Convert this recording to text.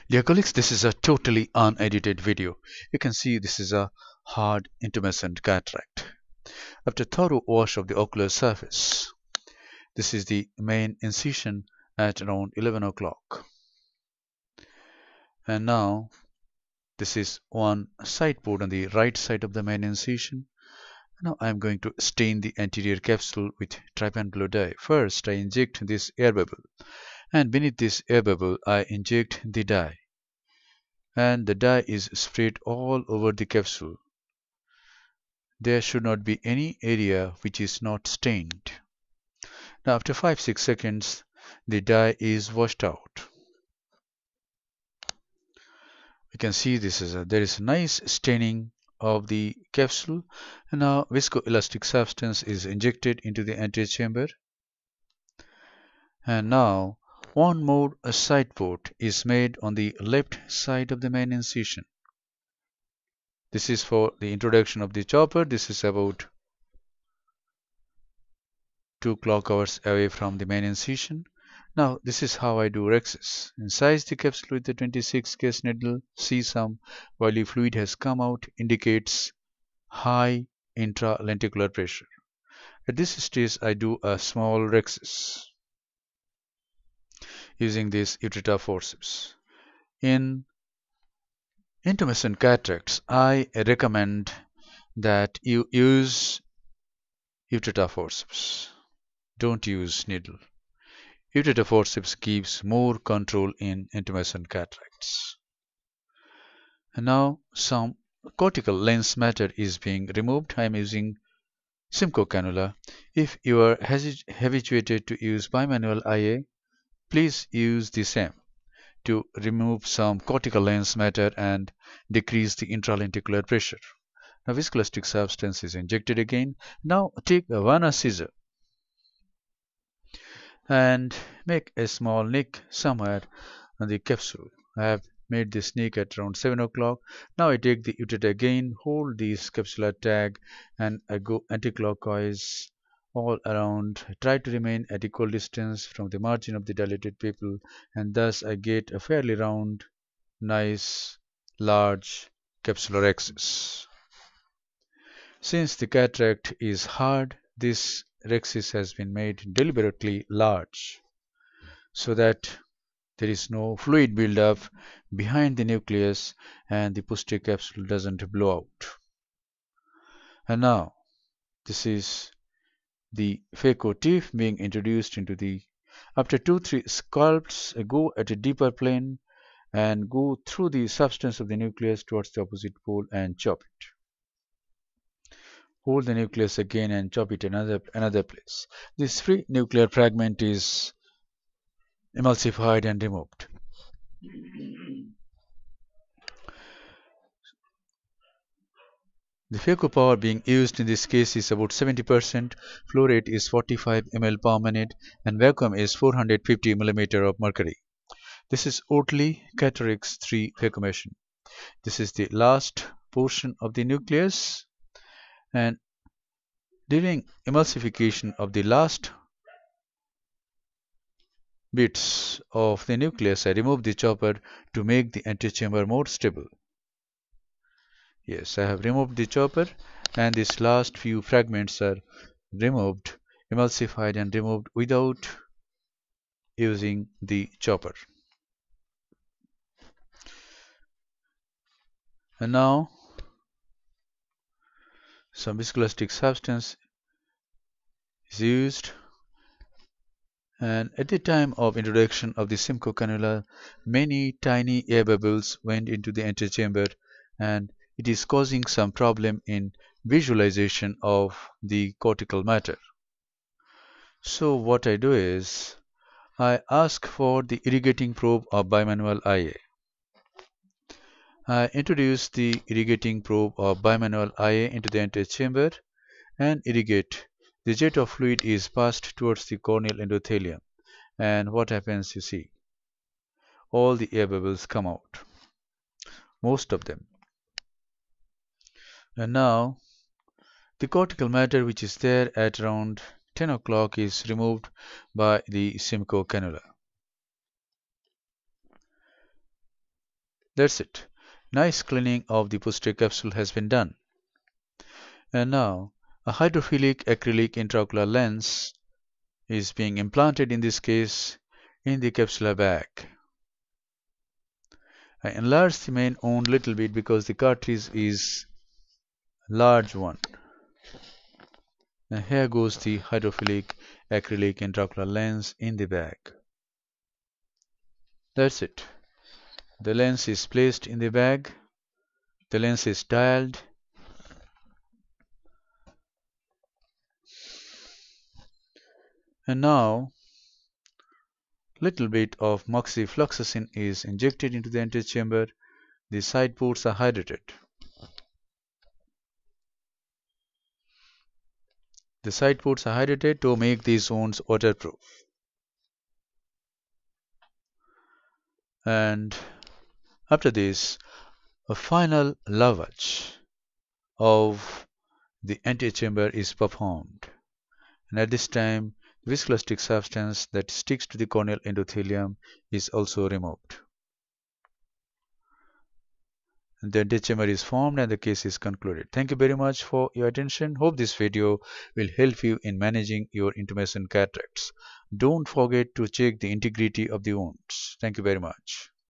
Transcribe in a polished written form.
Dear colleagues, this is a totally unedited video. You can see this is a hard intumescent cataract. After thorough wash of the ocular surface, this is the main incision at around 11 o'clock. And now this is one side port on the right side of the main incision. Now I am going to stain the anterior capsule with trypan blue dye. First I inject this air bubble, and beneath this air bubble I inject the dye. And the dye is sprayed all over the capsule. There should not be any area which is not stained. Now after 5-6 seconds the dye is washed out. You can see there is a nice staining of the capsule, and now viscoelastic substance is injected into the anterior chamber. And now one more side port is made on the left side of the main incision. This is for the introduction of the chopper. This is about 2 clock hours away from the main incision. Now this is how I do rhexis. Incise the capsule with the 26 gauge needle. See some oily fluid has come out, indicates high intralenticular pressure. At this stage I do a small rhexis using this Utrata forceps. In intumescent cataracts, I recommend that you use Utrata forceps. Don't use needle. Utrata forceps gives more control in intumescent cataracts. And now some cortical lens matter is being removed. I am using Simcoe cannula. If you are habituated to use bimanual IA, please use the same to remove some cortical lens matter and decrease the intralenticular pressure. Now viscoelastic substance is injected again. Now take a Vanna scissor and make a small nick somewhere on the capsule. I have made this nick at around 7 o'clock. Now I take the Utrata again, hold the capsular tag, and I go anticlockwise all around. Try to remain at equal distance from the margin of the dilated pupil, and thus I get a fairly round, nice, large capsular axis. Since the cataract is hard, this rhexis has been made deliberately large so that there is no fluid buildup behind the nucleus and the posterior capsule doesn't blow out. And now this is the phaco tip being introduced into the. After 2-3 scalps, go at a deeper plane and go through the substance of the nucleus towards the opposite pole and chop it. Hold the nucleus again and chop it another place. This free nuclear fragment is emulsified and removed. The phaco power being used in this case is about 70%, flow rate is 45 ml per minute, and vacuum is 450 mm of mercury. This is Oertli Catarix 3 vacuumation. This is the last portion of the nucleus, and during emulsification of the last bits of the nucleus, I remove the chopper to make the antechamber more stable. Yes, I have removed the chopper, and these last few fragments are removed, emulsified and removed without using the chopper. And now some viscoelastic substance is used, and at the time of introduction of the Simcoe cannula, many tiny air bubbles went into the antechamber, and it is causing some problem in visualization of the cortical matter. So what I do is I ask for the irrigating probe of bimanual IA. I introduce the irrigating probe of bimanual IA into the antechamber and irrigate. The jet of fluid is passed towards the corneal endothelium, and what happens, you see, all the air bubbles come out, most of them. And now the cortical matter which is there at around 10 o'clock is removed by the Simcoe cannula. That's it. Nice cleaning of the posterior capsule has been done. And now, a hydrophilic acrylic intraocular lens is being implanted in this case in the capsular bag. I enlarge the main wound little bit because the cartridge is large one. And here goes the hydrophilic acrylic intraocular lens in the bag. That's it. The lens is placed in the bag. The lens is dialed. And now little bit of moxifloxacin is injected into the antechamber. The side ports are hydrated. The side ports are hydrated to make these wounds waterproof. And after this, a final lavage of the antechamber is performed. And at this time, the viscoelastic substance that sticks to the corneal endothelium is also removed. And the antechamber is formed and the case is concluded. Thank you very much for your attention. Hope this video will help you in managing your intumescent cataracts. Don't forget to check the integrity of the wounds. Thank you very much.